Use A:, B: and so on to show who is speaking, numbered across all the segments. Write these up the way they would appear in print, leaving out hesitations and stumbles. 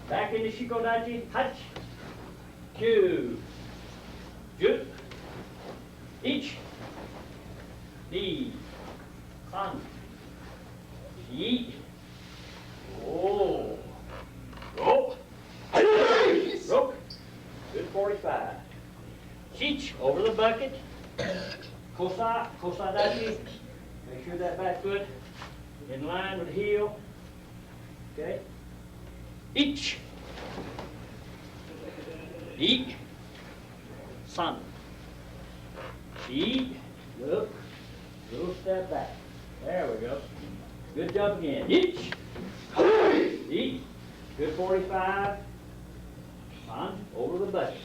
A: Back into shikodachi. Touch. Two. Ju. Ich. Ni. San. Shi. Oh. Rope. Rope. Good 45. Shich over the bucket. Kosa. Kosadachi. Make sure that back foot in line with the heel. Okay. Ich. Ich. San. Shi. Look. Little step back. There we go. Good job again. Ich. Ich. Good 45. San. Over the bucket.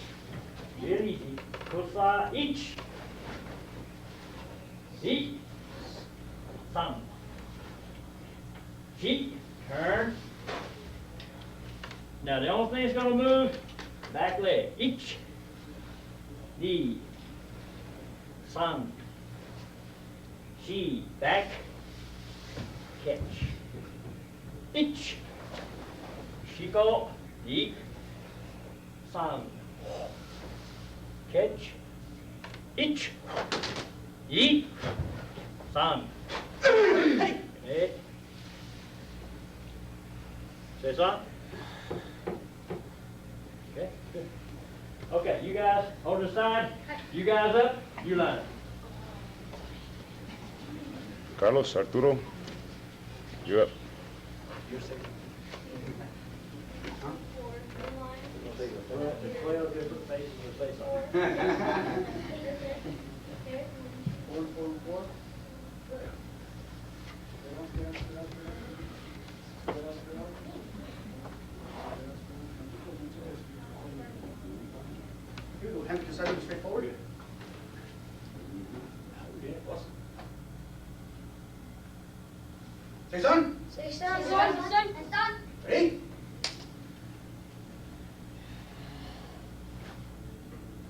A: Real easy. Kosa. Ich. Ich. San. Shi. Turn. Now the only thing that's going to move, back leg. Ich. Ni. San. Shi. Back. Catch. Ich. Shiko. Ik. San. Catch. Ich. Ik. San. Hey. Hey. Say something. Okay, good. Okay, you guys on the side. You guys up. You line.
B: Carlos, Arturo, you up.
A: You're second. 12 different faces of face on. 4.
C: Good. Hand to the side and straight forward.
A: Okay, awesome.
C: Say son.
D: Say son.
C: Ready?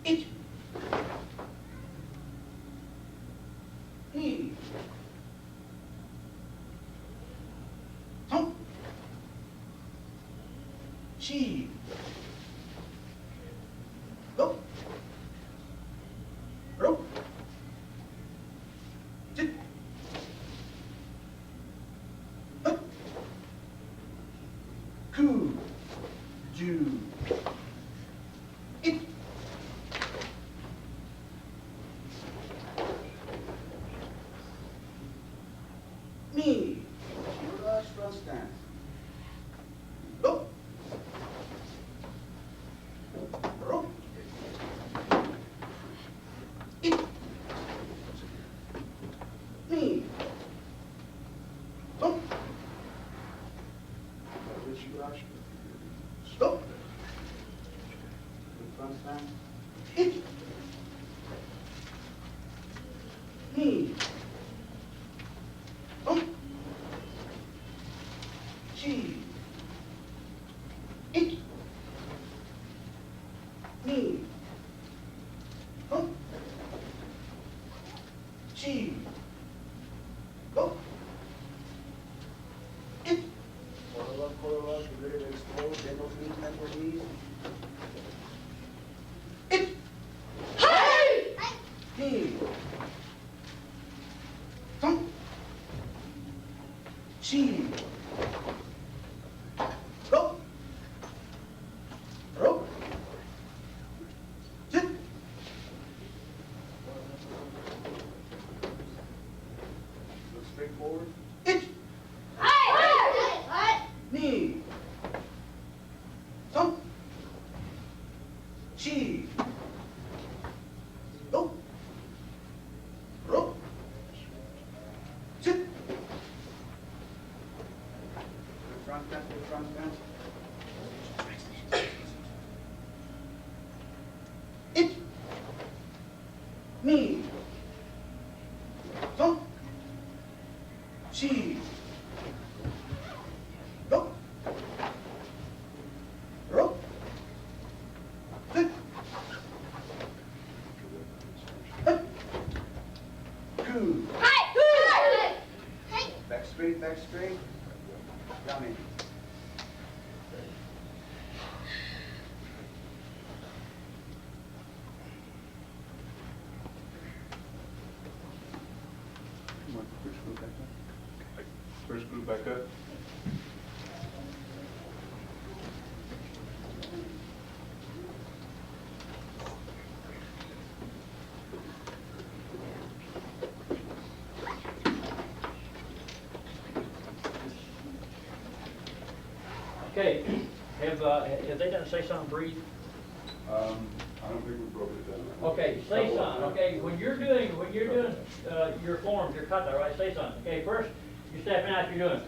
C: Ich. Ni. Son. Shi. Go. Ro. Sit. Up. Ku. Ju. It. Me. Rush front stance. Go. Ro. It. Me. Go. Stop. Front stance. It. Me. Go. She. It. Me. Go. She. Go. It. Quarter up, get ready to explode, bend those knees, bend those knees. It. Hey! Me. Come. She. Go. Rope. Sit. Look straight forward. It. Me. Some. She. Go. Rope. Sit. Front stance, front stance. It. Me. Some. She. Go. Rope. Sit. Up. Two. Back straight, back straight. Down in.
A: Have they done say something breathe?
D: I don't think we broke it down.
A: Okay, say something, okay, when you're doing your forms, your kata, right, say something. Okay, first, you're stepping out, you're doing.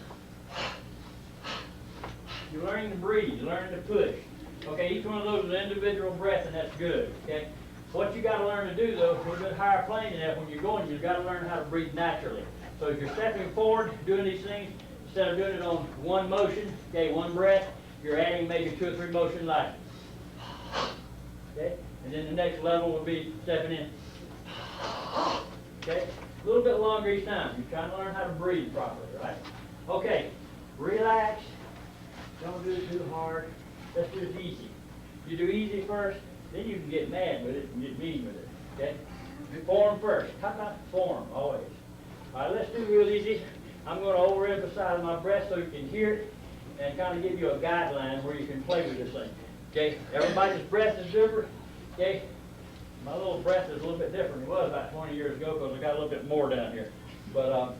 A: You're learning to breathe, you're learning to push. Okay, each one of those is an individual breath, and that's good, okay? What you gotta learn to do, though, if we're a bit higher plane than that, when you're going, you've gotta learn how to breathe naturally. So if you're stepping forward, doing these things, instead of doing it on one motion, okay, one breath, you're adding maybe 2 or 3 motions like, okay? And then the next level will be stepping in. Okay? A little bit longer each time. You're trying to learn how to breathe properly, right? Okay. Relax. Don't do it too hard. Let's do it easy. You do easy first, then you can get mad with it and get mean with it. Okay? Form first. Kata, form, always. All right, let's do real easy. I'm going to overemphasize my breath so you can hear it and kind of give you a guideline where you can play with this thing. Okay? Everybody's breath is different. Okay, my little breath is a little bit different than it was about 20 years ago because I got a little bit more down here. But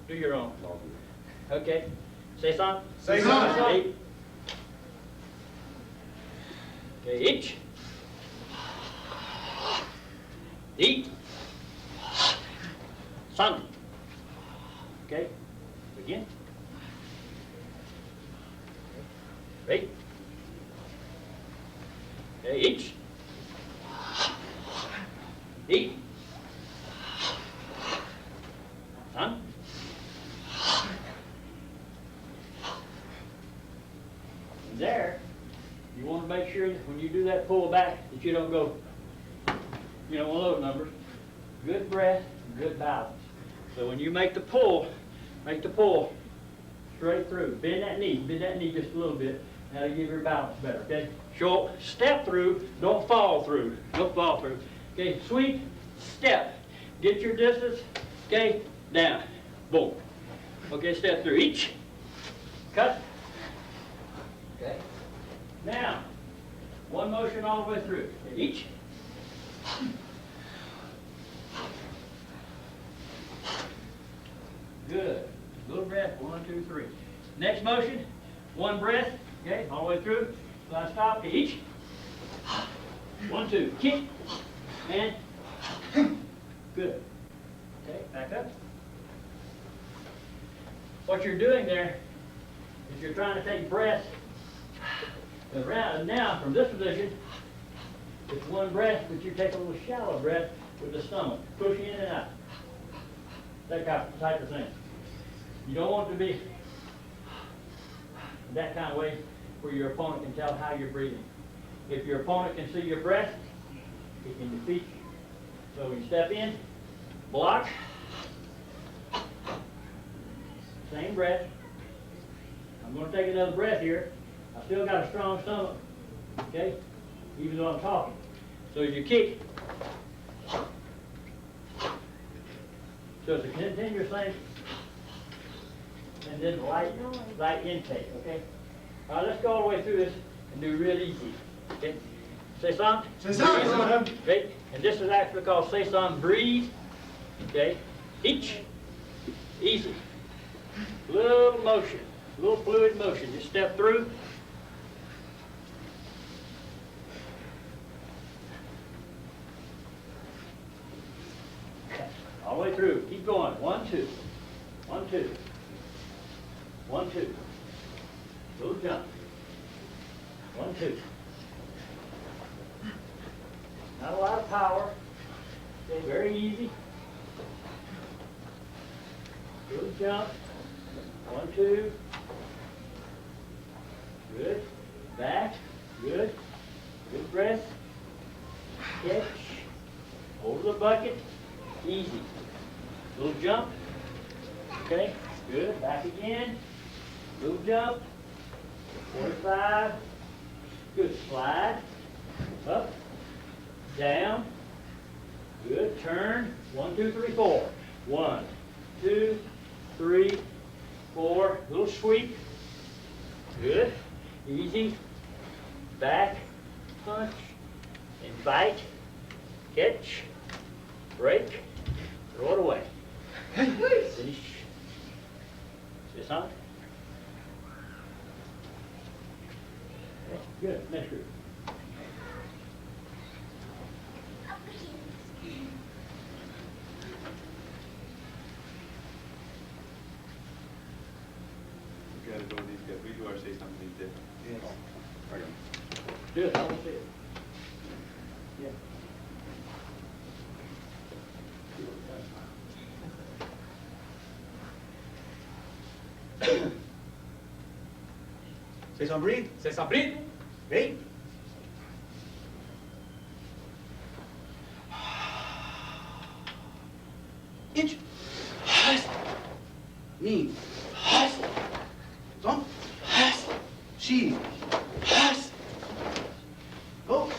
A: do your own. Okay, say something.
C: Say something.
A: Eight. Okay, each. Eat. Something. Okay, begin. Right. Okay, each. Eat. Son. And there, you want to make sure that when you do that pull back that you don't go, you know, one of those numbers. Good breath, good balance. So when you make the pull straight through. Bend that knee just a little bit. That'll give your balance better, okay? Short, step through, don't fall through. Don't fall through. Okay, sweep, step. Get your distance, okay, down. Boom. Okay, step through each. Cut. Okay. Now, one motion all the way through. Each. Good. Little breath, 1, 2, 3. Next motion, one breath, okay, all the way through. So I stop, each. 1, 2, kick, and good. Okay, back up. What you're doing there is you're trying to take breath around, and now from this position, it's one breath, but you take a little shallow breath with the stomach. Push in and out. That type of thing. You don't want it to be that kind of way where your opponent can tell how you're breathing. If your opponent can see your breath, he can defeat you. So when you step in, block, same breath. I'm going to take another breath here. I still got a strong stomach, okay, even though I'm talking. So as you kick, so it's a continuous thing, and then light intake, okay? All right, let's go all the way through this and do real easy, okay? Say something.
C: Say something.
A: Okay, and this is actually called say something, breathe, okay? Each, easy. Little motion, little fluid motion. Just step through. All the way through. Keep going. 1, 2. 1, 2. 1, 2. Little jump. 1, 2. Not a lot of power. Okay, very easy. Little jump. 1, 2. Good. Back. Good. Good breath. Catch. Over the bucket. Easy. Little jump. Okay. Good. Back again. Little jump. 45. Good. Slide. Up. Down. Good. Turn. 1, 2, 3, 4. 1, 2, 3, 4. Little sweep. Good. Easy. Back. Punch. And bite. Catch. Break. Throw it away. Finish. Say something. Good, next group.
E: We gotta go with these guys. We do our say something different.
C: Yes.
D: I got it.
A: Do it, I will see it. Yeah.
C: Say some breathe.
F: Say some breathe.
C: Ready? Inch. Knee. Thumb. She. Go.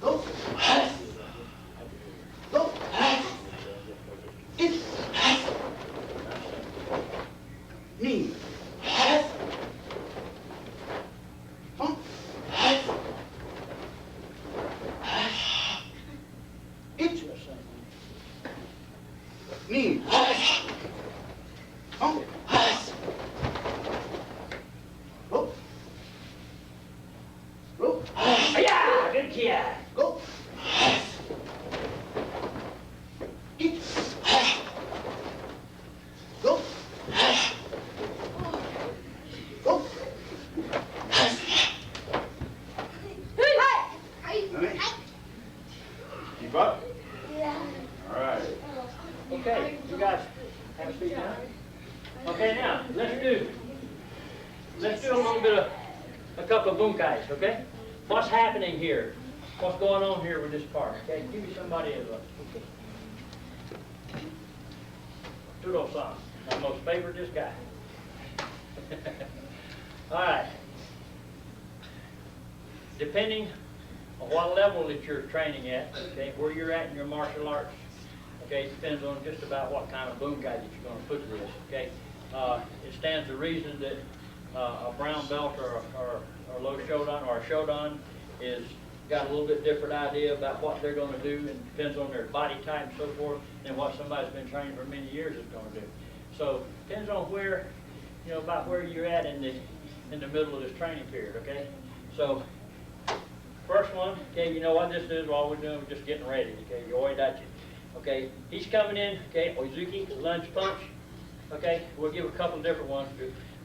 C: Go. Go. Inch. Knee. Thumb. Inch. Knee. Thumb. Rope. Rope.
A: Yeah, good kid.
C: Go. Eat. Go. Go.
D: Keep up. All right.
A: Okay, you guys have a seat now. Okay, now, let's do a little bit of, a couple of bunkais, okay? What's happening here? What's going on here with this part, okay? Give me somebody as a, Tudo-san, my most favorite this guy. All right. Depending on what level that you're training at, okay, where you're at in your martial arts, okay, it depends on just about what kind of bunkai that you're going to put to this, okay? It stands to reason that a brown belt or a low shodan or a shodan is got a little bit different idea about what they're going to do, and depends on their body type and so forth, than what somebody's been trained for many years is going to do. So depends on where, you know, about where you're at in the middle of this training period, okay? So first one, okay, you know what this is, all we're doing, we're just getting ready, okay? You already got you. Okay, he's coming in, okay, Oizuki, lunge punch, okay? We'll give a couple of different ones.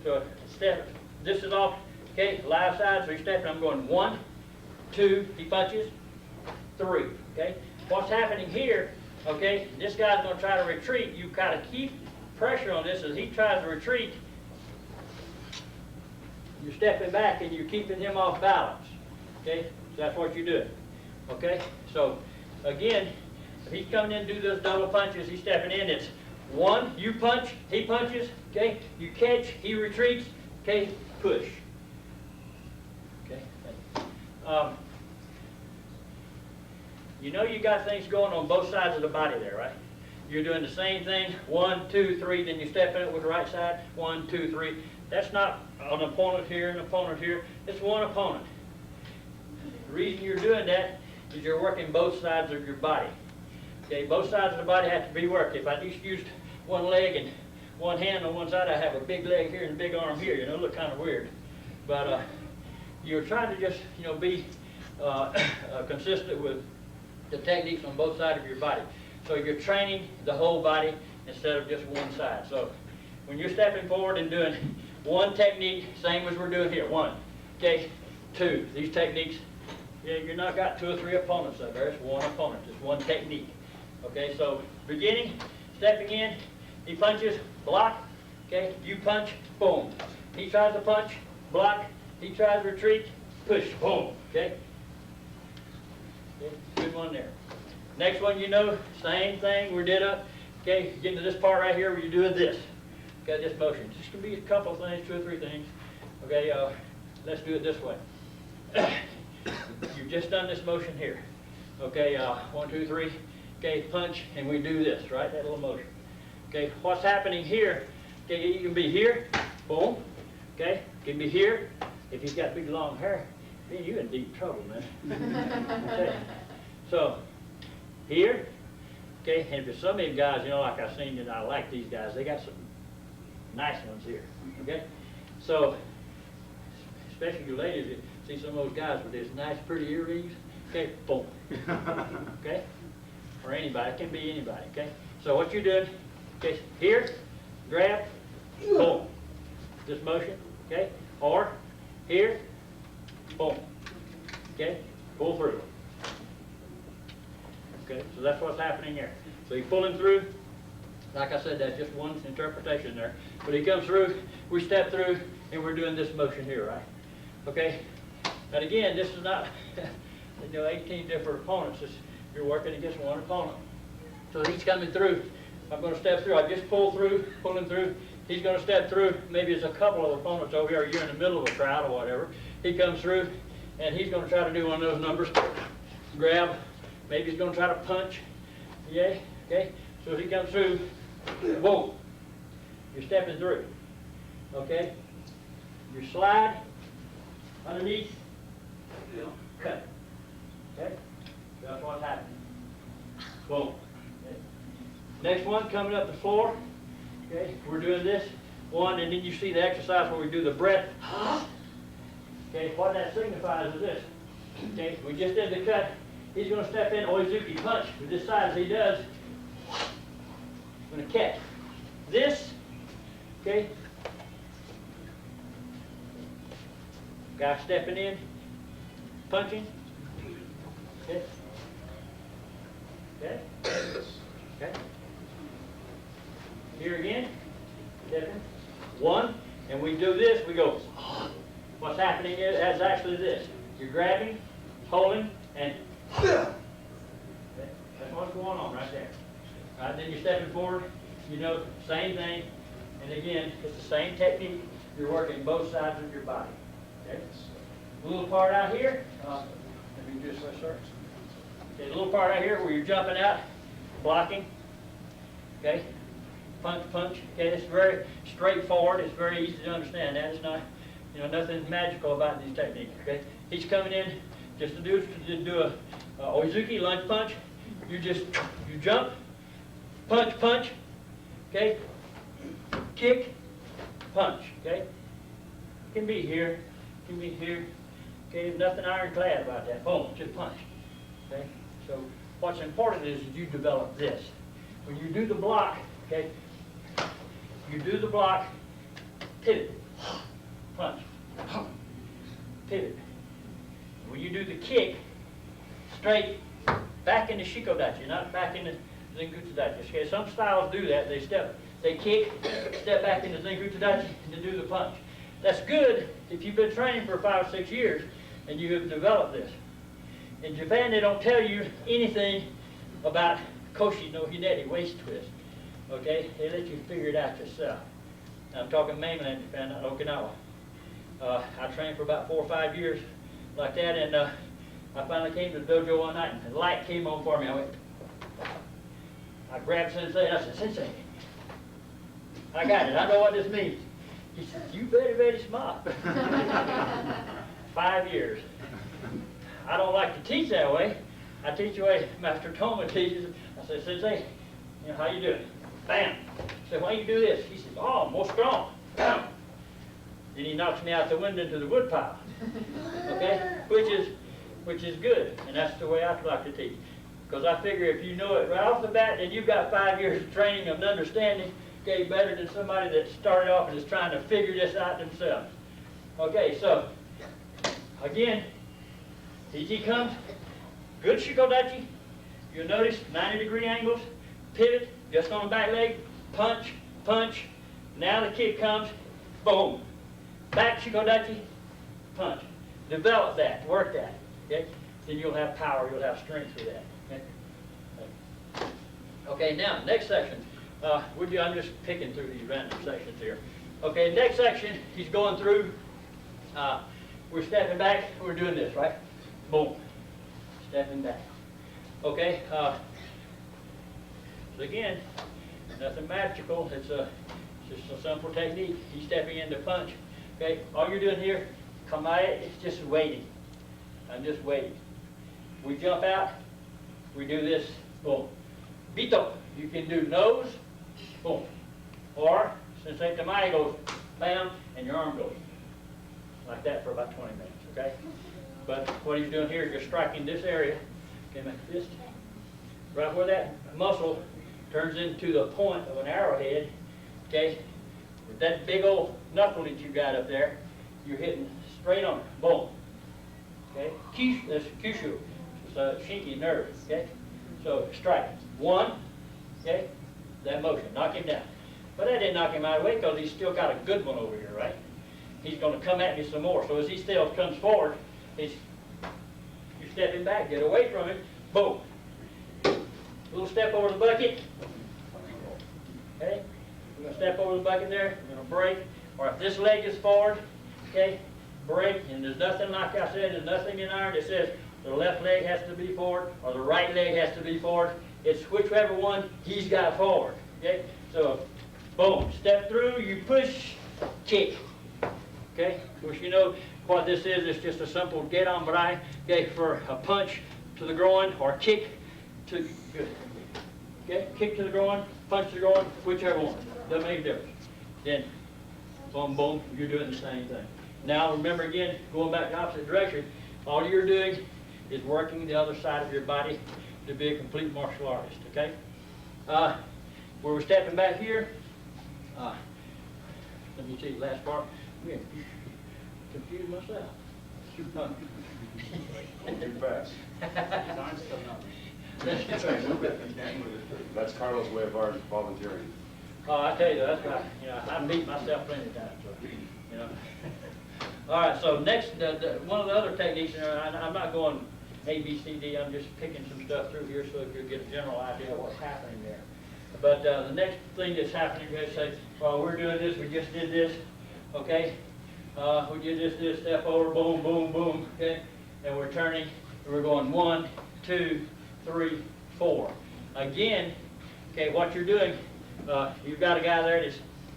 A: So step, this is off, okay, live side, so he's stepping, I'm going 1, 2, he punches, 3, okay? What's happening here, okay, this guy's going to try to retreat. You got to keep pressure on this as he tries to retreat. You're stepping back and you're keeping him off balance, okay? So that's what you're doing, okay? So again, if he's coming in to do those double punches, he's stepping in, it's 1, you punch, he punches, okay? You catch, he retreats, okay? Push. Okay? You know you got things going on both sides of the body there, right? You're doing the same thing, 1, 2, 3, then you step in it with the right side, 1, 2, 3. That's not an opponent here, an opponent here. It's one opponent. The reason you're doing that is you're working both sides of your body. Okay, both sides of the body have to be worked. If I just used one leg and one hand on one side, I have a big leg here and a big arm here. You know, look kind of weird. But you're trying to just, you know, be consistent with the techniques on both sides of your body. So you're training the whole body instead of just one side. So when you're stepping forward and doing one technique, same as we're doing here, 1, okay, 2. These techniques, yeah, you're not got 2 or 3 opponents up there. It's one opponent. It's one technique. Okay, so beginning, stepping in, he punches, block, okay, you punch, boom. He tries to punch, block, he tries to retreat, push, boom, okay? Okay, good one there. Next one, you know, same thing, we did up, okay, getting to this part right here where you're doing this. Okay, this motion. Just gonna be a couple of things, 2 or 3 things. Okay, let's do it this way. You've just done this motion here. Okay, 1, 2, 3. Okay, punch, and we do this, right? That little motion. Okay, what's happening here? Okay, you can be here, boom. Okay, you can be here. If you've got big long hair, man, you're in deep trouble, man. Okay. So, here, okay, and for some of you guys, you know, like I've seen, and I like these guys, they got some nice ones here, okay? So, especially you ladies, you see some of those guys with these nice pretty earrings, okay, boom, okay? Or anybody, it can be anybody, okay? So what you're doing, okay, here, grab, boom, this motion, okay? Or here, boom, okay? Pull through. Okay, so that's what's happening here. So you pull him through. Like I said, that's just one interpretation there. But he comes through, we step through, and we're doing this motion here, right? Okay? And again, this is not, 18 different opponents. You're working against one opponent. So he's coming through. I'm going to step through. I just pull through, pull him through. He's going to step through. Maybe there's a couple of opponents over here. You're in the middle of a crowd or whatever. He comes through, and he's going to try to do one of those numbers. Grab. Maybe he's going to try to punch. Yeah? Okay? So as he comes through, boom. You're stepping through. Okay? You slide underneath, cut. Okay? That's what's happening. Boom. Okay. Next one, coming up the floor. Okay? We're doing this one, and then you see the exercise where we do the breath. Okay? What that signifies is this. Okay? We just did the cut. He's going to step in, Oizuki punch. With this side as he does, I'm going to catch. This, okay? Guy stepping in, punching. Okay? Okay? Okay? Here again, stepping. One, and we do this, we go. What's happening is actually this. You're grabbing, holding, and okay. That's what's going on right there. Right, then you're stepping forward, you know, same thing. And again, it's the same technique. You're working both sides of your body. Okay? A little part out here, let me just start. Okay, a little part out here where you're jumping out, blocking. Okay? Punch, punch. Okay, it's very straightforward. It's very easy to understand that. It's not, nothing magical about these techniques. Okay? He's coming in just to do a Oizuki lunge punch. You jump, punch, punch, okay? Kick, punch, okay? It can be here, okay? There's nothing ironclad about that. Boom, just punch, okay? So what's important is you develop this. When you do the block, okay? You do the block, pivot, punch, pivot. When you do the kick, straight, back into Shikodachi, not back into Zengutsudachi. Okay, some styles do that. They kick, step back into Zengutsudachi, and do the punch. That's good if you've been training for 5 or 6 years and you have developed this. In Japan, they don't tell you anything about Koshi no Hineri, waist twist. Okay, they let you figure it out yourself. I'm talking mainland Japan, not Okinawa. I trained for about 4 or 5 years like that, and I finally came to the dojo one night, and the light came on for me. I grabbed Sensei, and I said, Sensei, I got it. I know what this means. He said, you very, very smart. 5 years. I don't like to teach that way. I teach the way Master Toma teaches. I said, Sensei, how you doing? Bam. I said, why you do this? He says, oh, more strong. Bam. Then he knocks me out the window into the wood pile. Okay? Which is good, and that's the way I like to teach. Because I figure if you know it right off the bat, then you've got 5 years of training of understanding, okay, better than somebody that started off and is trying to figure this out themselves. Okay, so, again, he comes, good Shikodachi. You'll notice 90-degree angles, pivot, just on the back leg, punch, punch. Now the kick comes, boom. Back Shikodachi, punch. Develop that, work that. Okay? Then you'll have power, you'll have strength with that. Okay, okay, now, next section. I'm just picking through these random sections here. Okay, next section, he's going through. We're stepping back, we're doing this, right? Boom. Stepping back. Okay, so again, nothing magical. It's just a simple technique. He's stepping in to punch. Okay, all you're doing here, kamae, it's just waiting. I'm just waiting. We jump out, we do this, boom. Bito, you can do nose, boom. Or, Sensei Tamae goes, bam, and your arm goes. like that for about 20 minutes, okay? But what he's doing here is just striking this area, okay, make a fist, right where that muscle turns into the point of an arrowhead, okay? With that big old knuckle that you got up there, you're hitting straight on it, boom, okay? That's Kyushu, it's a shinky nerve, okay? So strike, one, okay? That motion, knock him down. But that didn't knock him out of the way because he's still got a good one over here, right? He's going to come at me some more. So as he still comes forward, you're stepping back, get away from him, boom. Little step over the bucket. Okay? We're going to step over the bucket there, we're going to break. Or if this leg is forward, okay, break. And there's nothing, like I said, there's nothing in iron that says the left leg has to be forward or the right leg has to be forward. It's whichever one he's got forward. Okay? So, boom, step through, you push, kick. Okay? Of course, you know what this is. It's just a simple get on brai, okay, for a punch to the groin or kick to, okay, kick to the groin, punch to the groin, whichever one. Doesn't make a difference. Then, boom, boom, you're doing the same thing. Now, remember again, going back the opposite direction, all you're doing is working the other side of your body to be a complete martial artist, okay? Where we're stepping back here, let me see the last part. Yeah, confused myself.
D: Too fast. That's Carlos' way of volunteering.
A: Oh, I tell you, that's right. You know, I beat myself plenty of times, so, you know. All right, so next, one of the other techniques, I'm not going A, B, C, D, I'm just picking some stuff through here so if you get a general idea of what's happening there. But the next thing that's happening, you guys say, well, we're doing this, we just did this, okay? We just did step over, boom, boom, boom, okay? And we're turning, we're going 1, 2, 3, 4. Again, okay, what you're doing, you've got a guy there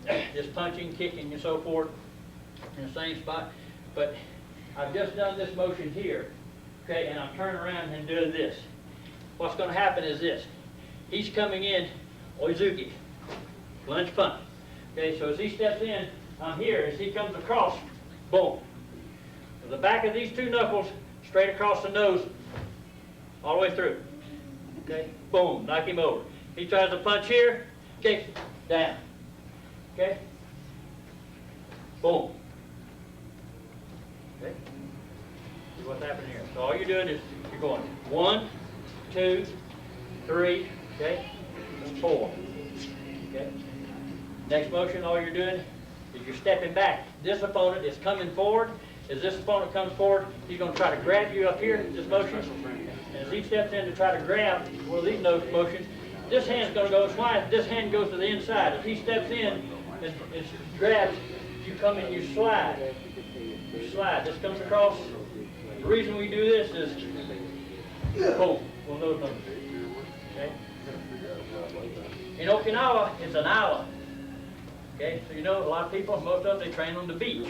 A: that's punching, kicking, and so forth in the same spot. But I've just done this motion here, okay, and I'm turning around and doing this. What's going to happen is this. He's coming in, Oizuki, lunge punch. Okay, so as he steps in, I'm here. As he comes across, boom. The back of these two knuckles, straight across the nose, all the way through. Okay, boom, knock him over. He tries to punch here, okay, down. Okay, boom. Okay, see what's happening here. So all you're doing is you're going 1, 2, 3, okay, 4. Okay. Next motion, all you're doing is you're stepping back. This opponent is coming forward. As this opponent comes forward, he's going to try to grab you up here, this motion. And as he steps in to try to grab one of these motions, this hand's going to go wide. This hand goes to the inside. If he steps in and grabs, you come in, you slide. You slide. This comes across. The reason we do this is, boom, one of those numbers. Okay? In Okinawa, it's an awa. Okay, so you know, a lot of people, most of them, they train on the beach.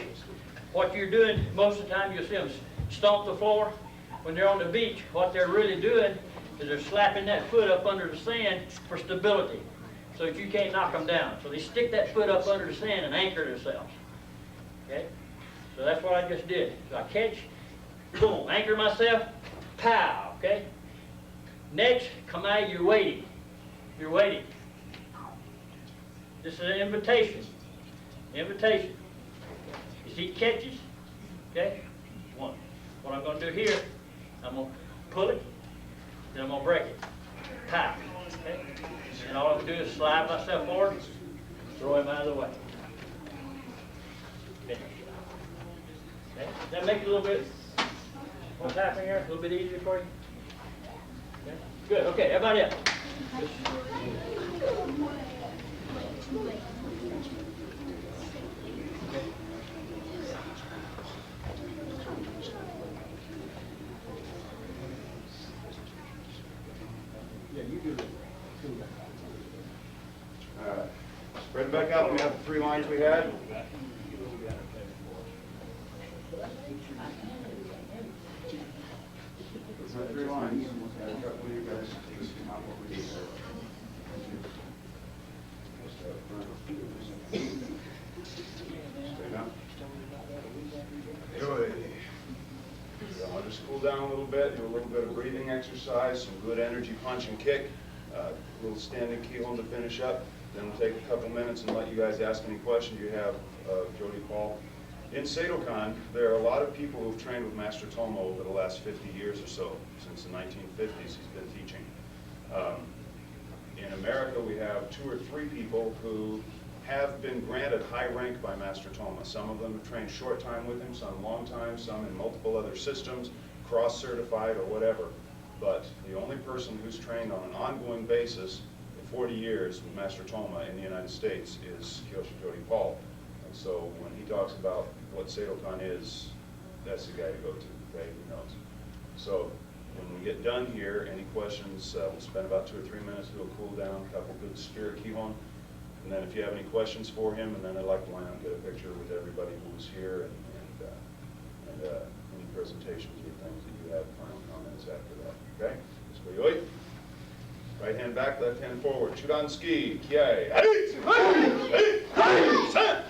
A: What you're doing, most of the time, you'll see them stomp the floor. When they're on the beach, what they're really doing is they're slapping that foot up under the sand for stability, so that you can't knock them down. So they stick that foot up under the sand and anchor themselves. Okay, so that's what I just did. So I catch, boom, anchor myself, pow, okay? Next, come out, you're waiting. You're waiting. This is an invitation. Invitation. You see catches? Okay? One. What I'm going to do here, I'm going to pull it, then I'm going to break it. Pow. Okay? And all I'm going to do is slide myself forward, throw him out of the way. Finish. Okay? Does that make it a little bit, what's happening here, a little bit easier for you? Okay? Good. Okay, everybody else. Yeah, you do it.
D: Spread back out. We have the 3 lines we had. So 3 lines. Straight up. cool down a little bit, do a little bit of breathing exercise, some good energy punch and kick, a little standing keyhole to finish up. Then we'll take a couple minutes and let you guys ask any questions you have of Jody Paul. In Seidokan, there are a lot of people who've trained with Master Toma over the last 50 years or so. Since the 1950s, he's been teaching. In America, we have 2 or 3 people who have been granted high rank by Master Toma. Some of them have trained short time with him, some long time, some in multiple other systems, cross-certified or whatever. But the only person who's trained on an ongoing basis for 40 years with Master Toma in the United States is Kyoshi Jody Paul. And so when he talks about what Seidokan is, that's the guy to go to, okay, who knows. So when we get done here, any questions, we'll spend about 2 or 3 minutes, do a cool down, a couple good spirit kihon. And then if you have any questions for him, and then I'd like to line up and get a picture with everybody who was here and any presentations or things that you have, final comments after that, okay? Skoyoi. Right hand back, left hand forward. Chudan ski. Kiai. Eight. Eight. Eight. Set.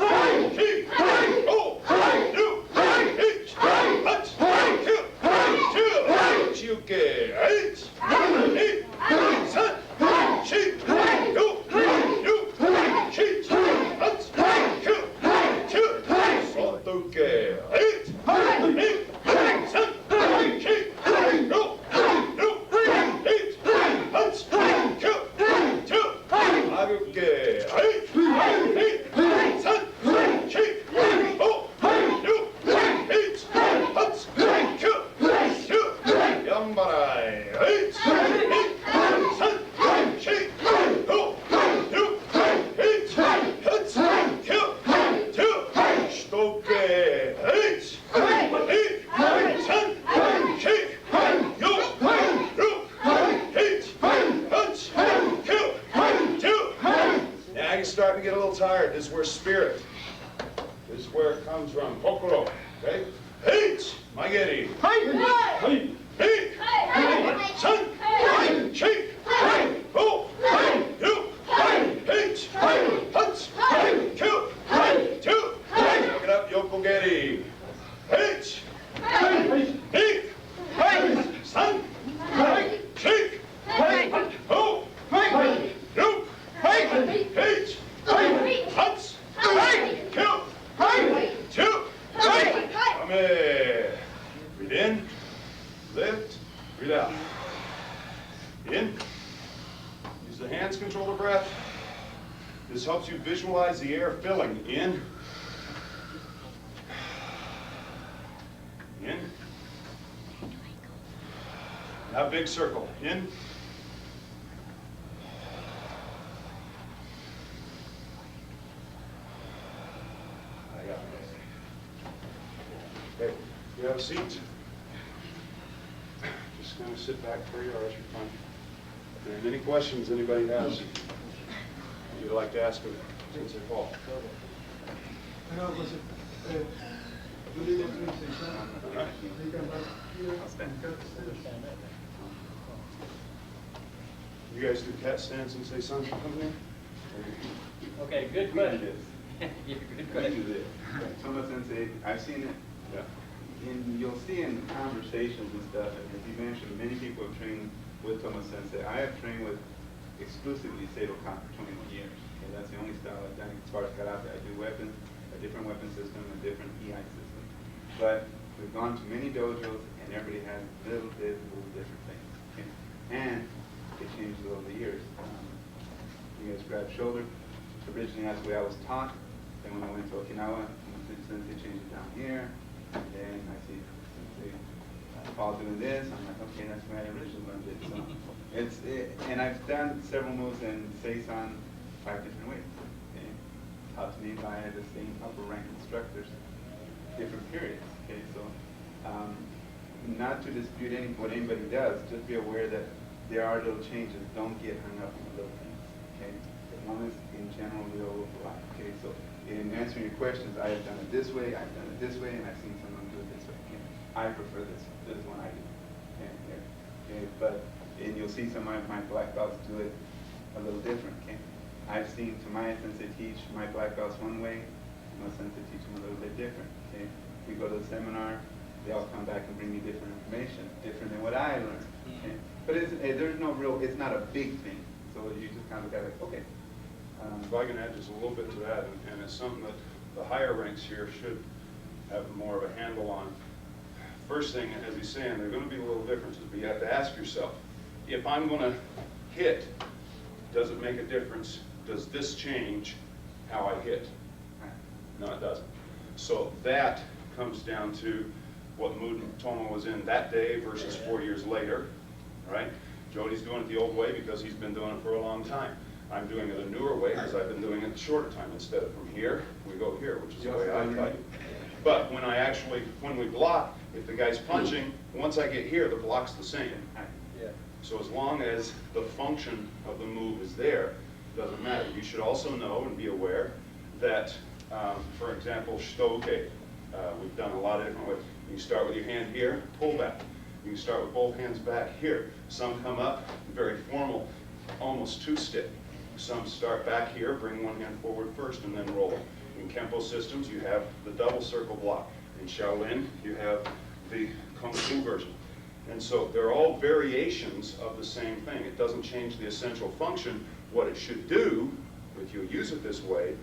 D: Ki. Go. Do. H. Hut. Kill. Chill. Chiuke. Eight. Eight. Set. Shi. Go. Do. Chi. Hut. Kill. Chill. Sotuke. Eight. Eight. Set. Ki. Go. Do. Eight. Hut. Starting to get a little tired. This is where spirit. This is where it comes from. Kokoro. Okay? Eight. Mageri. Hey. Hey. Hey. Sun. Shake. Go. Do. Eight. Huts. Kill. Two. Look it up. Yokogeri. Eight. Eight. Sun. Shake. Go. Do. Eight. Huts. Kill. Two. Amen. Breathe in. Lift. Breathe out. In. Use the hands, control the breath. This helps you visualize the air filling. In. In. Now big circle. In. Okay, you have a seat. Just kind of sit back where you are as you're fine. And any questions anybody has you'd like to ask him, since they fall. You guys do cat stands since they son company?
A: Okay, good question. Good question.
E: Toma Sensei, I've seen it.
D: Yeah.
E: And you'll see in conversations and stuff, and as you mentioned, many people have trained with Toma Sensei. I have trained with exclusively Seidokan for 21 years. Okay, that's the only style I've done as far as karate. I do weapons, a different weapon system, a different EI system. But we've gone to many dojos, and everybody has little different things. Okay? And it changes over the years. You guys grab shoulder. Originally, that's the way I was taught. Then when I went to Okinawa, since they changed it down here, and then I see Sensei Paul doing this, I'm like, okay, that's where I originally learned it. So and I've done several moves in Seisan 5 different ways. Okay? Taught to me by the same upper rank instructors, different periods. Okay, so not to dispute what anybody does, just be aware that there are little changes. Don't get hung up on the little things. Okay, as long as in general we all life. Okay, so in answering your questions, I have done it this way, I've done it this way, and I've seen someone do it this way. Okay? I prefer this. This is one I do. Okay, but and you'll see some of my black belts do it a little different. Okay, I've seen Tamaya Sensei teach my black belts one way, my Sensei teach them a little bit different. Okay, we go to the seminar, they all come back and bring me different information, different than what I learned. Okay? But there's no real, it's not a big thing. So you just kind of got like, okay.
D: If I can add just a little bit to that, and it's something that the higher ranks here should have more of a handle on. First thing, as he's saying, there are going to be little differences, but you have to ask yourself, if I'm going to hit, does it make a difference? Does this change how I hit? No, it doesn't. So that comes down to what mood Toma was in that day versus 4 years later, right? Jody's doing it the old way because he's been doing it for a long time. I'm doing it a newer way because I've been doing it the shorter time. Instead of from here, we go here, which is the way I fight. But when we block, if the guy's punching, once I get here, the block's the same.
A: Yeah.
D: So as long as the function of the move is there, it doesn't matter. You should also know and be aware that, for example, shitoke, we've done a lot of different ways. You can start with your hand here, pull back. You can start with both hands back here. Some come up, very formal, almost two-step. Some start back here, bring one hand forward first, and then roll it. In Kempo systems, you have the double circle block. In Shaolin, you have the Kung Fu version. And so they're all variations of the same thing. It doesn't change the essential function. What it should do, if you use it this way,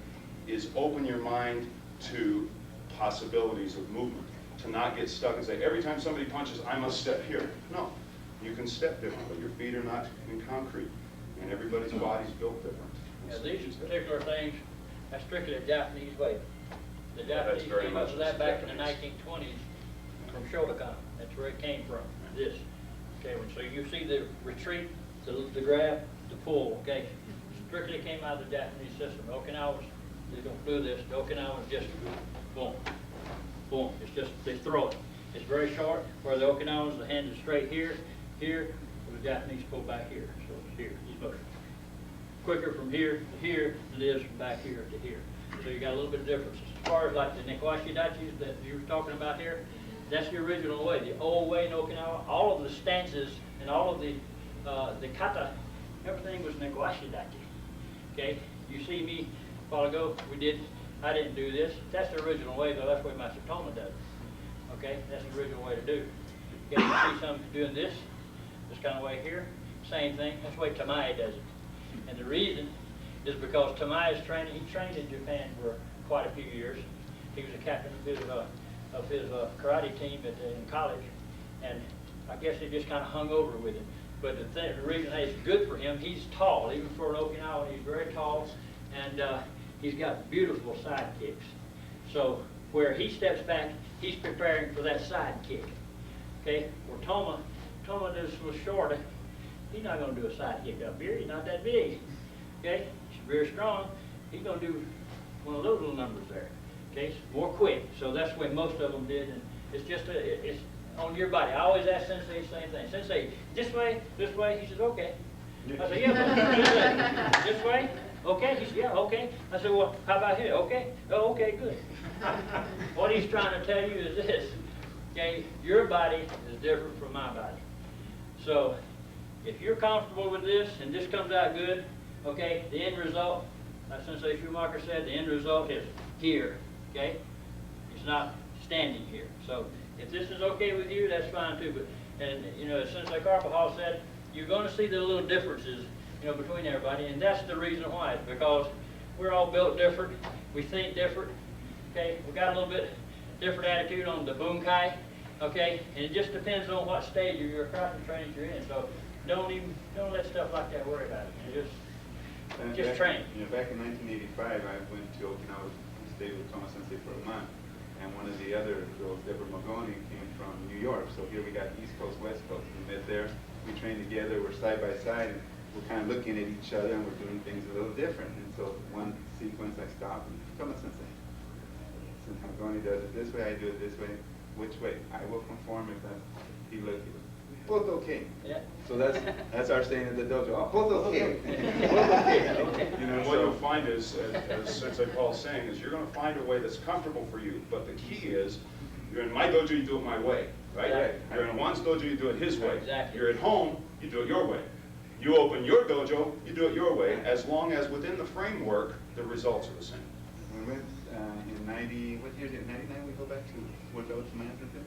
D: is open your mind to possibilities of movement. To not get stuck and say, every time somebody punches, I must step here. No, you can step differently. Your feet are not in concrete, and everybody's body's built different.
A: Yeah, these particular things, that's strictly a Japanese way. The
D: that's
A: Japanese
D: very
A: came up
D: much
A: with that back in the
D: Japanese.
A: 1920s from Shotokan. That's where it came from, this. Okay, so you see the retreat, the grab, the pull, okay? Strictly came out of the Japanese system. The Okinawans, they don't do this. The Okinawans just boom, boom. It's just, they throw it. It's very short. Where the Okinawans, the hand is straight here, here, where the Japanese pull back here. So it's here, these motions. Quicker from here to here than it is from back here to here. So you got a little bit of difference. As far as like the Nikwashi Dachis that you were talking about here, that's the original way. The old way in Okinawa, all of the stances and all of the kata, everything was Nikwashi Dachi. Okay? You see me a while ago, I didn't do this. That's the original way, though. That's the way Master Toma does it. Okay? That's the original way to do it. Okay, you see some doing this kind of way here. Same thing. That's the way Tamai does it. And the reason is because Tamai is training. He trained in Japan for quite a few years. He was a captain of his karate team in college, and I guess it just kind of hung over with him. But the reason that it's good for him, he's tall, even for an Okinawan. He's very tall, and he's got beautiful side kicks. So where he steps back, he's preparing for that side kick. Okay, where Toma does a little shorter. He's not going to do a side kick up here. He's not that big. Okay, he's very strong. He's going to do one of those little numbers there. Okay, it's more quick. So that's the way most of them did, and it's just it's on your body. I always ask Sensei the same thing. Sensei, this way, this way. He says, okay. I said, yeah, but this way, okay. He said, yeah, okay. I said, well, how about here? Okay. Oh, okay, good. What he's trying to tell you is this. Okay, your body is different from my body. So if you're comfortable with this and this comes out good, okay, the end result, like Sensei Schumacher said, the end result is here, okay? It's not standing here. So if this is okay with you, that's fine too. But, and you know, as Sensei Carpahal said, you're going to see the little differences, you know, between everybody, and that's the reason why. It's because we're all built different, we think different, okay? We got a little bit different attitude on the bunkai, okay? And it just depends on what stage of your karate training you're in. So don't let stuff like that worry about it. You just train.
E: You know, back in 1985, I went to Okinawa and stayed with Toma Sensei for a month. And one of the other girls, Deborah Magoni, came from New York. So here we got East Coast, West Coast. We met there, we trained together, we're side by side, and we're kind of looking at each other, and we're doing things a little different. And so one sequence I stopped and, Toma Sensei, since Magoni does it this way, I do it this way. Which way? I will conform if that's, he looked, both okay.
A: Yeah.
E: So that's our saying at the dojo. Oh, both okay.
A: Both okay.
D: You know, what you'll find is, as Sensei Paul's saying, is you're going to find a way that's comfortable for you. But the key is, you're in my dojo, you do it my way, right?
A: Right.
D: You're in Juan's dojo, you do it his way.
A: Exactly.
D: You're at home, you do it your way. You open your dojo, you do it your way, as long as within the framework, the results are the same.
E: We went in 90, what year did it? 99 we go back to what dojo management did?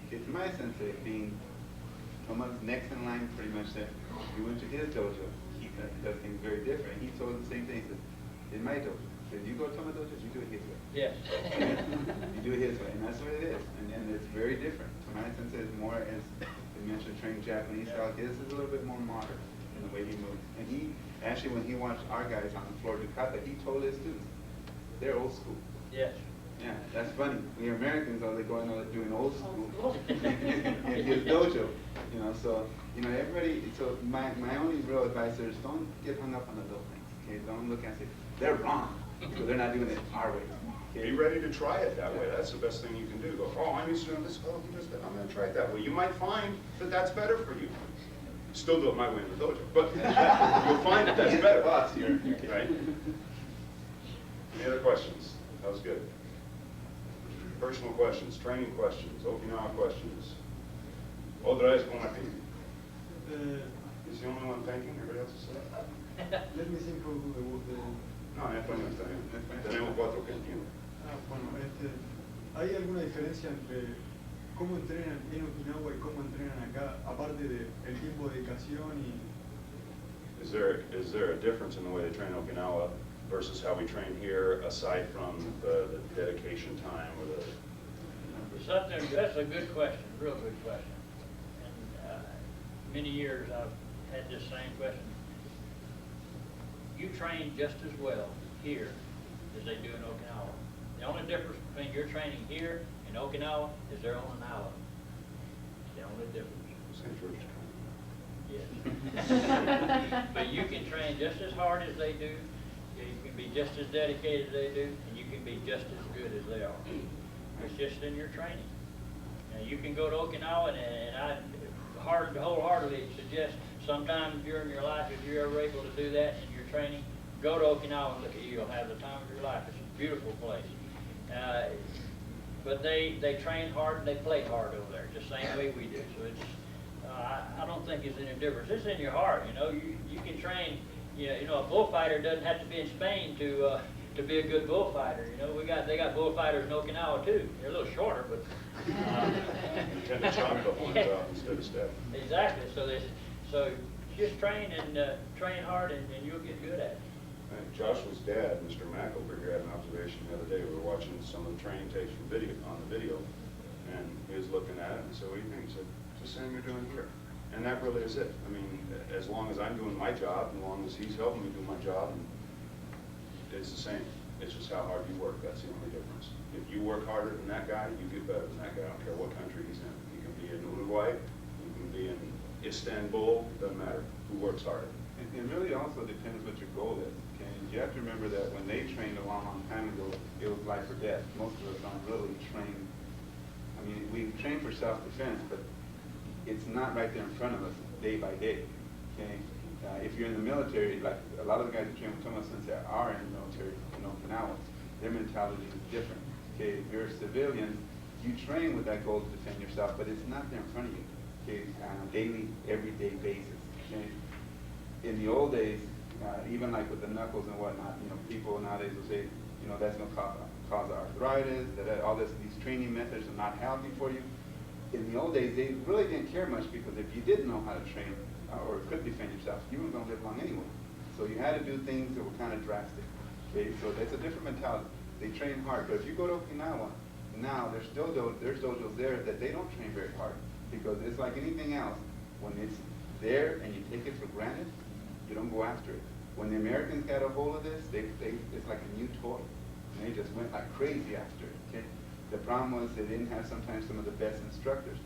E: Okay, to my sensei, being Toma's next in line, pretty much that we went to his dojo. He does things very different. He told us the same thing. He said, in my dojo, if you go to Toma dojo, you do it his way.
A: Yes.
E: You do it his way, and that's what it is. And it's very different. To my sensei is more, as they mentioned, trained Japanese style. His is a little bit more modern in the way he moves. And he, actually, when he watched our guys on the floor do kata, he told his students, they're old school.
A: Yes.
E: Yeah, that's funny. We Americans are going on doing old school in his dojo. You know, so everybody. So my only real advice is don't get hung up on the little things. Okay, don't look and say they're wrong because they're not doing it our way. Okay?
D: Be ready to try it that way. That's the best thing you can do. Go, oh, I'm used to doing this. Oh, he does that. I'm going to try it that way. You might find that that's better for you. Still do it my way in the dojo, but you'll find that that's better.
E: Boss here.
D: Right? Any other questions? That was good. Personal questions, training questions, Okinawa questions. Otra vez con Martín. He's the only one thinking, everybody else is saying?
F: Let me think of the
D: No, en español está bien. Tenemos 4 que entienden.
F: bueno, ¿hay alguna diferencia entre cómo entrenan en Okinawa y cómo entrenan acá, aparte del tiempo de dedicación y...
D: Is there a difference in the way they train Okinawa versus how we train here, aside from the dedication time or the...
A: Something, that's a good question, real good question. And many years I've had this same question. You train just as well here as they do in Okinawa. The only difference between your training here and Okinawa is they're on an hour. The only difference.
D: St. George's
A: Yes. But you can train just as hard as they do, you can be just as dedicated as they do, and you can be just as good as they are. It's just in your training. Now, you can go to Okinawa, and I wholeheartedly suggest sometime during your life, if you're ever able to do that in your training, go to Okinawa and look at you. You'll have the time of your life. It's a beautiful place. But they train hard and they play hard over there, just the same way we do. So it's I don't think it's any difference. It's in your heart. You know, you can train. You know, a bullfighter doesn't have to be in Spain to be a good bullfighter. You know, they got bullfighters in Okinawa too. They're a little shorter, but
D: You tend to chop the horns out instead of step.
A: exactly. So just train and train hard, and you'll get good at it.
D: Joshua's dad, Mr. Mack, over here had an observation the other day. We were watching some of the training tapes from on the video, and he was looking at it and said, "What do you think?" He said, "It's the same you're doing here." And that really is it. I mean, as long as I'm doing my job, as long as he's helping me do my job, it's the same. It's just how hard you work. That's the only difference. If you work harder than that guy, you get better than that guy. I don't care what country he's in. He can be in Uruguay, he can be in Istanbul, doesn't matter. Who works harder?
E: It really also depends what your goal is. Okay? You have to remember that when they trained a long, long time ago, it was life or death. Most of us don't really train. I mean, we train for self-defense, but it's not right there in front of us day by day. Okay? If you're in the military, like a lot of the guys who train with Toma Sensei are in the military in Okinawa, their mentality is different. Okay? If you're a civilian, you train with that goal to defend yourself, but it's not there in front of you. Okay? On a daily, everyday basis. Okay? In the old days, even like with the knuckles and whatnot, you know, people nowadays will say, you know, that's going to cause arthritis, that all these training methods are not healthy for you. In the old days, they really didn't care much because if you didn't know how to train or could defend yourself, you weren't going to live long anyway. So you had to do things that were kind of drastic. Okay, so it's a different mentality. They train hard, but if you go to Okinawa, now there's dojos there that they don't train very hard because it's like anything else. When it's there and you take it for granted, you don't go after it. When the Americans got a hold of this, it's like a new toy, and they just went like crazy after it. Okay? The problem was they didn't have sometimes some of the best instructors.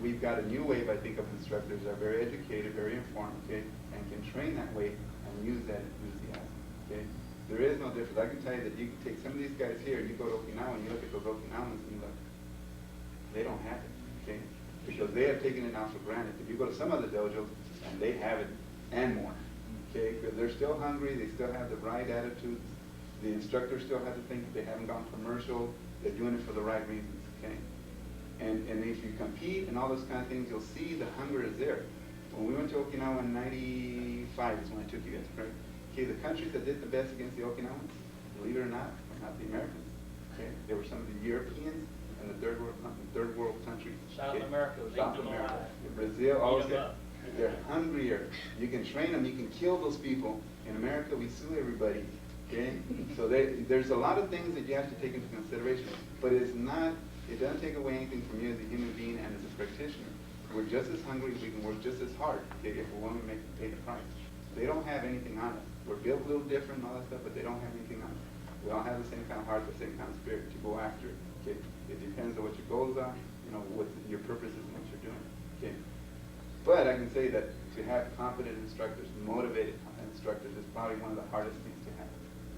E: We've got a new wave, I think, of instructors that are very educated, very informed, okay, and can train that way and use that enthusiasm. Okay? There is no difference. I can tell you that you can take some of these guys here, you go to Okinawa and you look at those Okinawans and you look, they don't have it, okay? Because they have taken it now for granted. If you go to some other dojos and they have it and more, okay? Because they're still hungry, they still have the right attitudes. The instructors still have to think that they haven't gone commercial, they're doing it for the right reasons, okay? And if you compete and all those kind of things, you'll see the hunger is there. When we went to Okinawa in '95 is when I took you guys, right? Okay, the countries that did the best against the Okinawans, believe it or not, were not the Americans. Okay, they were some of the Europeans and the third world countries.
A: America was
E: South
A: eating them
E: America,
A: alive.
E: Brazil, all
A: Eat 'em
E: that.
A: up.
E: They're hungrier. You can train them, you can kill those people. In America, we sue everybody, okay? So there's a lot of things that you have to take into consideration, but it doesn't take away anything from you as a human being and as a practitioner. We're just as hungry, we can work just as hard, okay, if we're willing to pay the price. They don't have anything on us. We're built a little different and all that stuff, but they don't have anything on us. We all have the same kind of heart, the same kind of spirit to go after it, okay? It depends on what your goals are, you know, what your purpose is and what you're doing, okay? But I can say that to have competent instructors, motivated instructors, is probably one of the hardest things to have.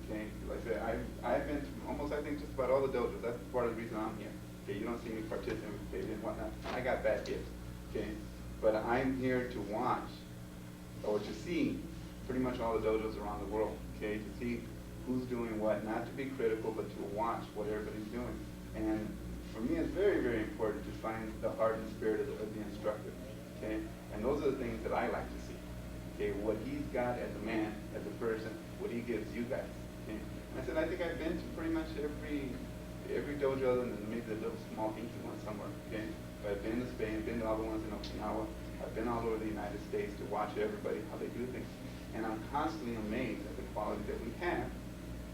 E: Okay, like I said, I've been to almost, I think, just about all the dojos. That's part of the reason I'm here. Okay, you don't see me participating and whatnot. I got bad gifts. Okay, but I'm here to watch or to see pretty much all the dojos around the world. Okay, to see who's doing what, not to be critical, but to watch what everybody's doing. And for me, it's very, very important to find the heart and spirit of the instructor. Okay, and those are the things that I like to see. Okay, what he's got as a man, as a person, what he gives you guys. Okay? And I said, I think I've been to pretty much every dojo other than maybe the little small dinky one somewhere. Okay, but I've been to Spain, been to all the ones in Okinawa. I've been all over the United States to watch everybody how they do things, and I'm constantly amazed at the quality that we have,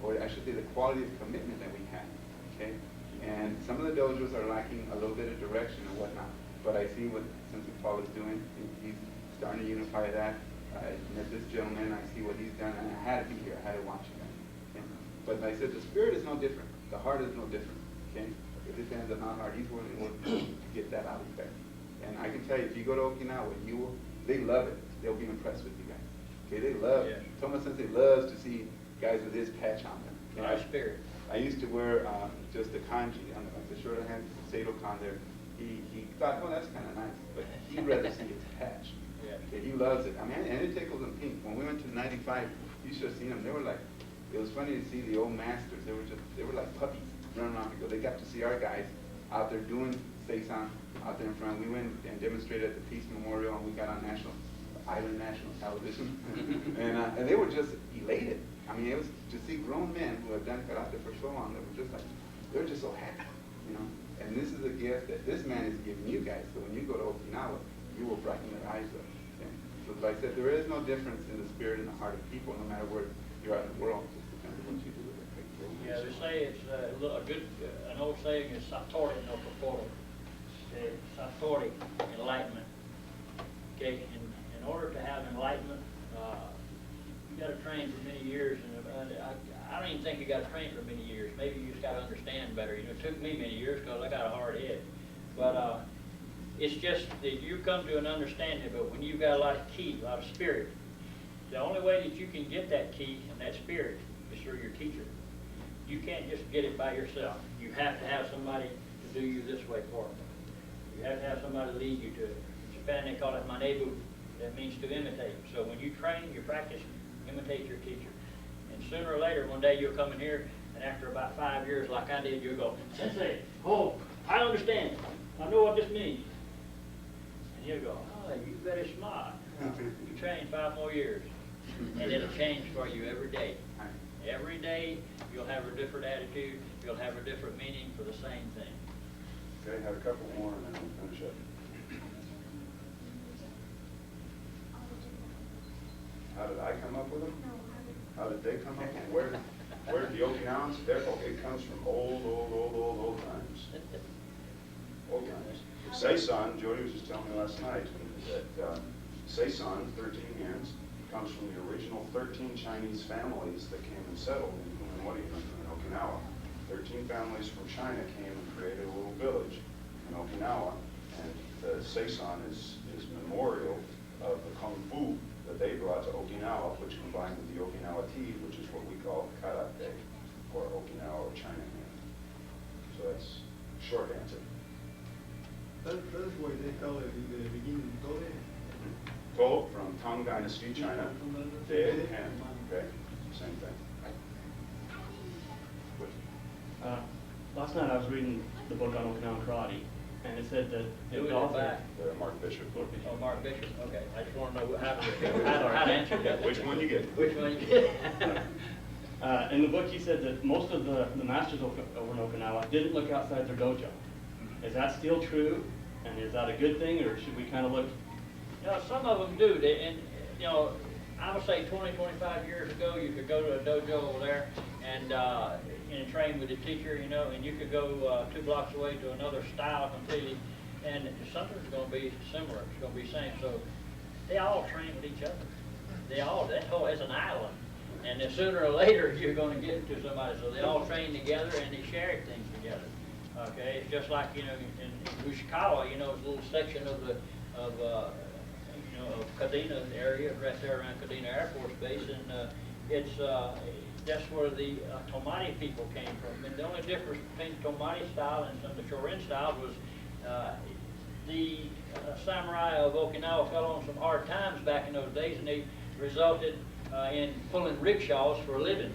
E: or I should say the quality of commitment that we have. Okay, and some of the dojos are lacking a little bit of direction and whatnot. But I see what Sensei Paul is doing. He's starting to unify that. I met this gentleman. I see what he's done, and I had to be here. I had to watch him. Okay? But like I said, the spirit is no different. The heart is no different. Okay? It depends on how hard he's working to get that out of you guys. And I can tell you, if you go to Okinawa, they love it. They'll be impressed with you guys. Okay? They love it. Toma Sensei loves to see guys with his patch on them. Okay?
A: Our spirit.
E: I used to wear just the kanji on the shorter hand, Seido kan there. He thought, oh, that's kind of nice, but he'd rather see his patch.
A: Yeah.
E: Okay, he loves it. I mean, and it tickles him pink. When we went to 95, you should have seen them. They were like, it was funny to see the old masters. They were like puppies running around. They got to see our guys out there doing seisan out there in front. We went and demonstrated at the Peace Memorial, and we got on Island National Television, and they were just elated. I mean, it was to see grown men who have done karate for so long. They were just so happy, you know. And this is a gift that this man is giving you guys. So when you go to Okinawa, you will brighten their eyes up. Okay? So like I said, there is no difference in the spirit and the heart of people, no matter where you're at in the world. It just depends on what you do with it.
A: Yeah, they say it's an old saying is satori no kokoro. Satori, enlightenment. Okay, in order to have enlightenment, you got to train for many years, and I don't even think you got to train for many years. Maybe you just got to understand better. You know, it took me many years because I got a hard head, but it's just that you come to an understanding. But when you've got a lot of ki, a lot of spirit, the only way that you can get that ki and that spirit is through your teacher. You can't just get it by yourself. You have to have somebody to do you this way for them. You have to have somebody lead you to it. In Japan, they call it manebu. That means to imitate. So when you train, you practice, imitate your teacher. And sooner or later, one day you'll come in here, and after about 5 years, like I did, you'll go, Sensei, oh, I understand. I know what this means. And you'll go, oh, you very smart. You train 5 more years. And it'll change for you every day. Every day, you'll have a different attitude. You'll have a different meaning for the same thing.
D: Okay, have a couple more and then we'll finish up. How did I come up with them? How did they come up with them? Where did the Okinawans? It comes from old times. Old times. Seisan, Jody was just telling me last night that Seisan, 13 hands, comes from the original 13 Chinese families that came and settled in Okinawa. 13 families from China came and created a little village in Okinawa, and the Seisan is memorial of the Kung Fu that they brought to Okinawa, which combined with the Okinawa tea, which is what we call karate, or Okinawa or China hand. So that's a short answer.
F: That's why they call it in the beginning Tode.
D: To from Tang Dynasty, China. De and hand. Okay, same thing.
G: Last night I was reading the book on Okinawan karate, and it said that
A: Who
G: the
A: is it
G: author,
A: by?
D: Mark Bishop.
A: Oh, Mark Bishop, okay. I just want to know how to answer that.
D: Which one you get?
A: Which one you get?
G: in the book he said that most of the masters over in Okinawa didn't look outside their dojo. Is that still true? And is that a good thing, or should we kind of look?
A: You know, some of them do, and, you know, I would say 20, 25 years ago, you could go to a dojo over there and train with a teacher, you know, and you could go 2 blocks away to another style completely, and something's going to be similar, it's going to be the same. So they all train with each other. It's an island. And then sooner or later, you're going to get to somebody. So they all train together and they share things together. Okay, it's just like, you know, in Ushikawa, you know, it's a little section of Kadena area, right there around Kadena Air Force Base, and that's where the Tomari people came from. And the only difference between the Tomari style and some of the Shorin style was the samurai of Okinawa fell on some hard times back in those days, and they resulted in pulling rickshaws for a living.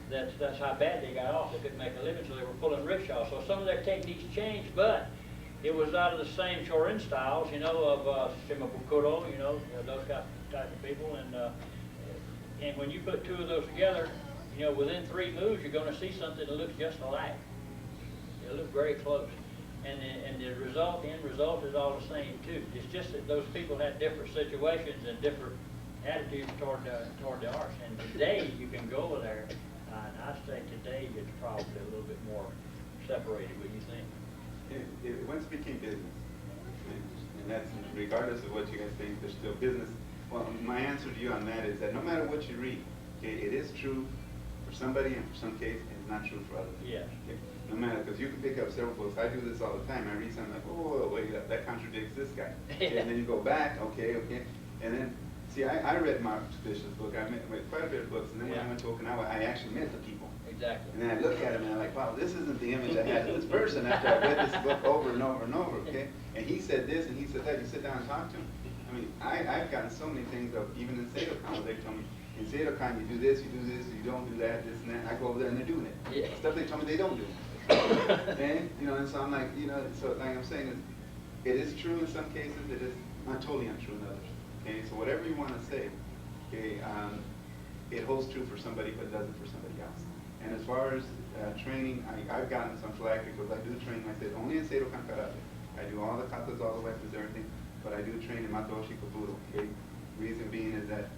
A: That's how bad they got off. They couldn't make a living, so they were pulling rickshaws. So some of their techniques changed, but it was out of the same Shorin styles, you know, of Shimabukuro, you know, those type of people. And when you put 2 of those together, you know, within 3 moves, you're going to see something that looks just alike. It'll look very close. And the end result is all the same too. It's just that those people had different situations and different attitudes toward the arts. And today you can go over there, and I say today it's probably a little bit more separated. What do you think?
E: It once became business, and that's regardless of what you guys think. There's still business. Well, my answer to you on that is that no matter what you read, okay, it is true for somebody, and for some case, it's not true for others.
A: Yes.
E: Okay? No matter, because you can pick up several books. I do this all the time. I read something like, oh, wait, that contradicts this guy. Okay, and then you go back, okay, and then, see, I read Mark Bishop's book. I read quite a bit of books, and then when I went to Okinawa, I actually met the people.
A: Exactly.
E: And then I look at him and I'm like, wow, this isn't the image I had of this person after I read this book over and over and over, okay? And he said this and he said that. You sit down and talk to him. I mean, I've gotten so many things, even in Seidokan, where they tell me, in Seidokan, you do this, you don't do that, this and that. I go over there and they're doing it.
A: Yeah.
E: Stuff they told me they don't do. And, you know, and so I'm like, you know, so like I'm saying, it is true in some cases, it is not totally untrue in others. Okay, so whatever you want to say, okay, it holds true for somebody, but doesn't for somebody else. And as far as training, I've gotten some flack because I do train, I said, only in Seidokan Karate. I do all the katas, all the weapons, everything, but I do train in Matoshi Kabuto. Okay? Reason being is that,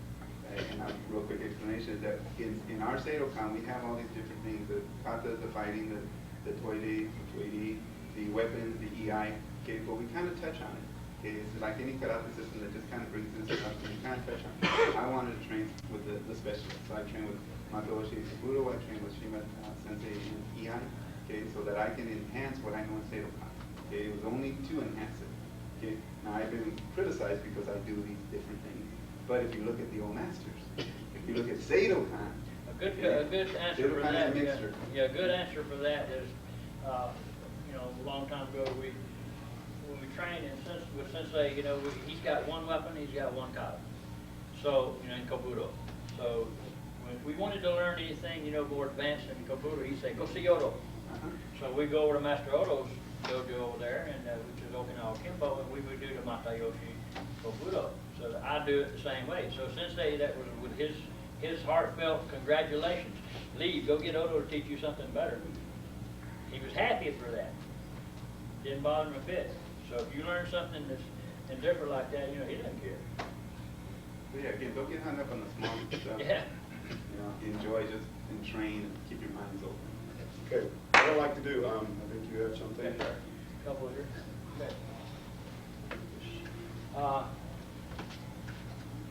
E: and a real quick explanation is that in our Seidokan, we have all these different things, the katas, the fighting, the toide, the weapons, the EI, okay, but we kind of touch on it. Okay, it's like any karate system that just kind of brings this stuff and you kind of touch on it. I wanted to train with the specialists, so I train with Matoshi Kabuto, I train with Shima Sensei in EI, okay, so that I can enhance what I know in Seidokan. Okay, it was only to enhance it. Okay, now I've been criticized because I do these different things, but if you look at the old masters, if you look at Seidokan,
A: A good answer for that. Yeah, a good answer for that is, you know, a long time ago when we trained with Sensei, you know, he's got one weapon, he's got one kata. So, you know, in Kabuto. So, if we wanted to learn anything, you know, more advanced in Kabuto, he'd say, go see Odo. So we go over to Master Odo's dojo over there, and which is Okinawa Kimbo, and we would do the Matayoshi Kabuto. So I do it the same way. So Sensei, that was with his heartfelt congratulations. Leave, go get Odo to teach you something better. He was happy for that. Didn't bother him a bit. So if you learn something that's different like that, you know, he doesn't care.
E: But yeah, again, don't get hung up on the small stuff.
A: Yeah.
E: You know, enjoy just and train and keep your minds open.
D: Okay, what I'd like to do, I think you have something.
A: Couple here. Okay.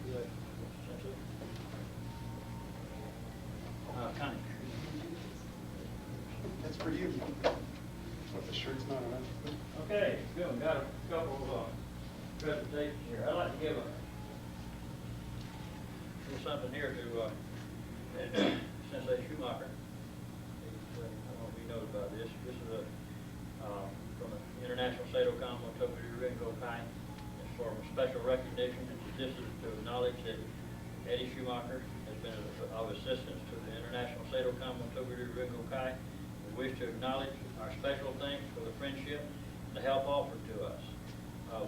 A: Good. Connie.
D: That's for you. What, the shirt's not on?
A: Okay, good. Got a couple of presentations here. I'd like to give something here to Sensei Schumacher. I don't know if he knows about this. This is from an International Seidokan Motobudu Renko Kai. It's for a special recognition. This is to acknowledge that Eddie Schumacher has been of assistance to the International Seidokan Motobudu Renko Kai. We wish to acknowledge our special thanks for the friendship and the help offered to us.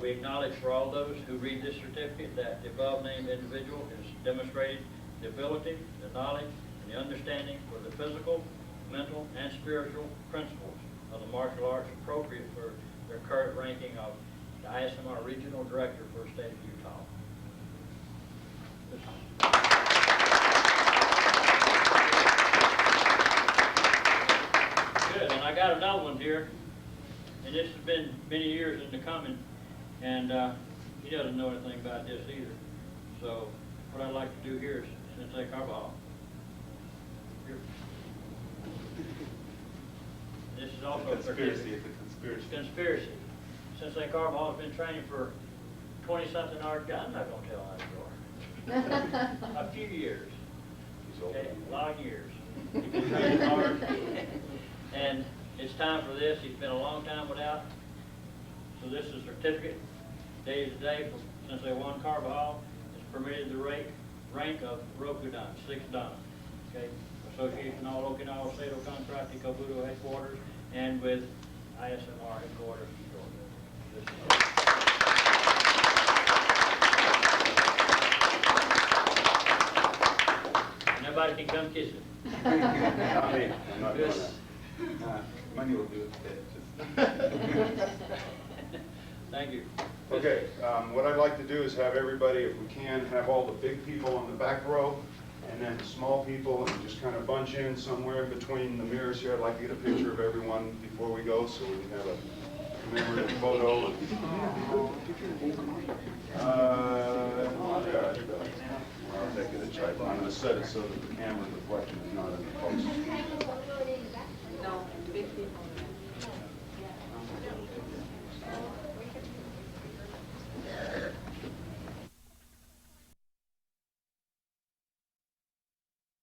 A: We acknowledge for all those who read this certificate that the above named individual has demonstrated the ability, the knowledge, and the understanding for the physical, mental, and spiritual principles of the martial arts appropriate for their current ranking of the ISMR Regional Director for the state of Utah. Good, and I got another one here, and this has been many years in the coming, and he doesn't know anything about this either. So what I'd like to do here is Sensei Carbajal. Here. This is also a
E: Conspiracy, it's a conspiracy.
A: Conspiracy. Sensei Carbajal has been training for 20-something hours. I'm not going to tell that story. A few years. Okay, a lot of years. He's been training hard. And it's time for this. He's been a long time without. So this is a certificate, dated today, for Sensei Juan Carbajal. It's permitted the rank of Rokudan, 6th Dan. Okay, Association All Okinawa Seido Contracting Kobudo headquarters, and with ISMR headquarters in Georgia. And everybody can come kiss it.
D: Not me, I'm not doing
A: Yes.
D: that.
E: Money will do it.
A: Thank you.
D: Okay, what I'd like to do is have everybody, if we can, have all the big people on the back row, and then the small people, and just kind of bunch in somewhere in between the mirrors here. I'd like to get a picture of everyone before we go, so we can have a commemorative photo. I'll take it a tripod. I'm going to set it so that the camera reflection is not in the post.